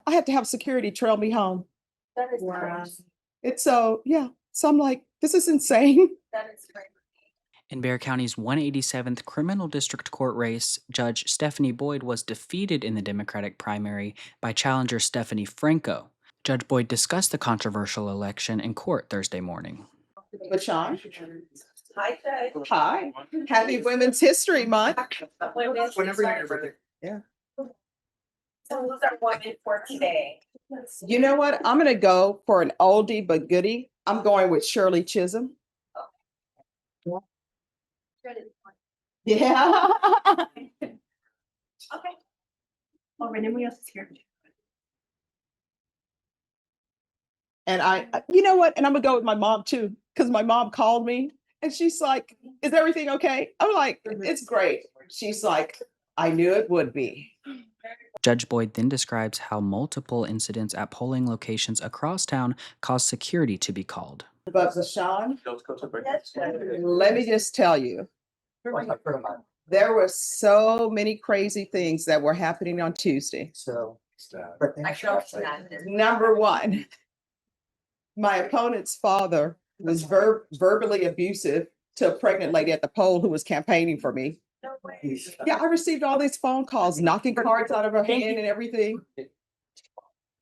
I had to have security trail me home. That is Wow. nice. It's so, yeah. So I'm like, this is insane. That is great. In Bexar County's 187th Criminal District Court race, Judge Stephanie Boyd was defeated in the Democratic primary by challenger Stephanie Franco. Judge Boyd discussed the controversial election in court Thursday morning. LaShawn, Hi, Judge. hi. Happy Women's History Month. Whenever you're ready. Yeah. So who's our woman for today? You know what? I'm going to go for an oldie but goodie. I'm going with Shirley Chisholm. Yeah. Okay. Oh, Renee else is here. And you know what? And I'm going to go with my mom too, because my mom called me and she's like, is everything okay? I'm like, it's great. She's like, I knew it would be. Judge Boyd then describes how multiple incidents at polling locations across town caused security to be called. But LaShawn, Yes, Judge. let me just tell you, there were so many crazy things that were happening on Tuesday. I showed you that. Number one, my opponent's father was verbally abusive to a pregnant lady at the poll who was campaigning for me. No way. Yeah, I received all these phone calls, knocking cards out of her hand and everything.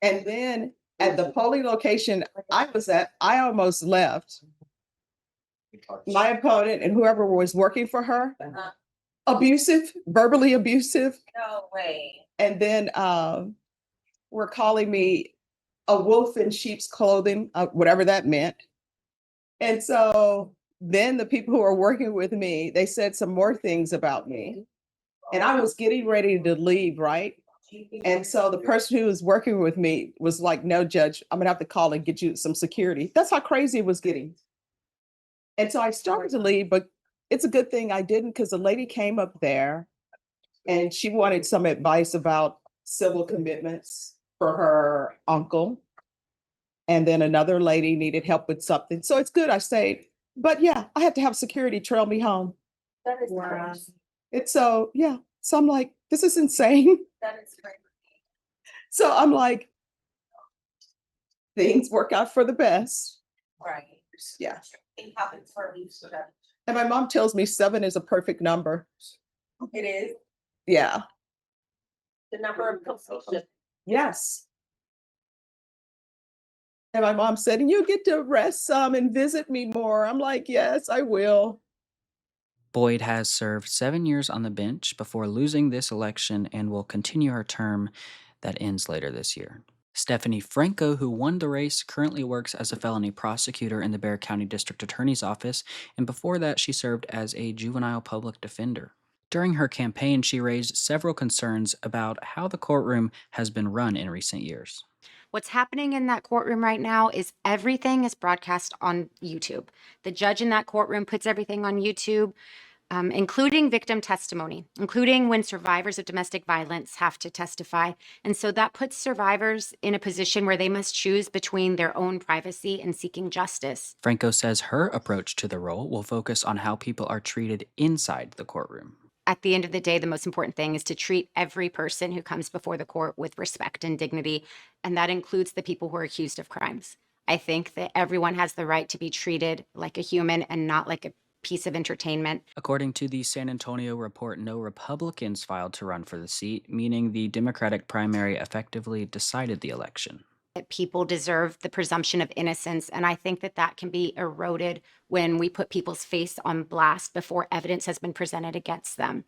And then at the polling location I was at, I almost left. My opponent and whoever was working for her, Uh-huh. abusive, verbally abusive. No way. And then were calling me a wolf in sheep's clothing, whatever that meant. And so then the people who are working with me, they said some more things about me. And I was getting ready to leave, right? And so the person who was working with me was like, no, Judge, I'm gonna have to call and get you some security. That's how crazy it was getting. And so I started to leave, but it's a good thing I didn't, because the lady came up there and she wanted some advice about civil commitments for her uncle. And then another lady needed help with something. So it's good I stayed. But yeah, I had to have security trail me home. That is Wow. nice. It's so, yeah. So I'm like, this is insane. That is great. So I'm like, things work out for the best. Right. Yeah. It happens for me, so that And my mom tells me 7 is a perfect number. it is Yeah. the number of completion. Yes. And my mom said, and you get to rest some and visit me more. I'm like, yes, I will. Boyd has served 7 years on the bench before losing this election and will continue her term that ends later this year. Stephanie Franco, who won the race, currently works as a felony prosecutor in the Bexar County District Attorney's Office, and before that she served as a juvenile public defender. During her campaign, she raised several concerns about how the courtroom has been run in recent years. What's happening in that courtroom right now is everything is broadcast on YouTube. The judge in that courtroom puts everything on YouTube, including victim testimony, including when survivors of domestic violence have to testify. And so that puts survivors in a position where they must choose between their own privacy and seeking justice. Franco says her approach to the role will focus on how people are treated inside the courtroom. At the end of the day, the most important thing is to treat every person who comes before the court with respect and dignity, and that includes the people who are accused of crimes. I think that everyone has the right to be treated like a human and not like a piece of entertainment. According to the San Antonio report, no Republicans filed to run for the seat, meaning the Democratic primary effectively decided the election. That people deserve the presumption of innocence, and I think that that can be eroded when we put people's face on blast before evidence has been presented against them.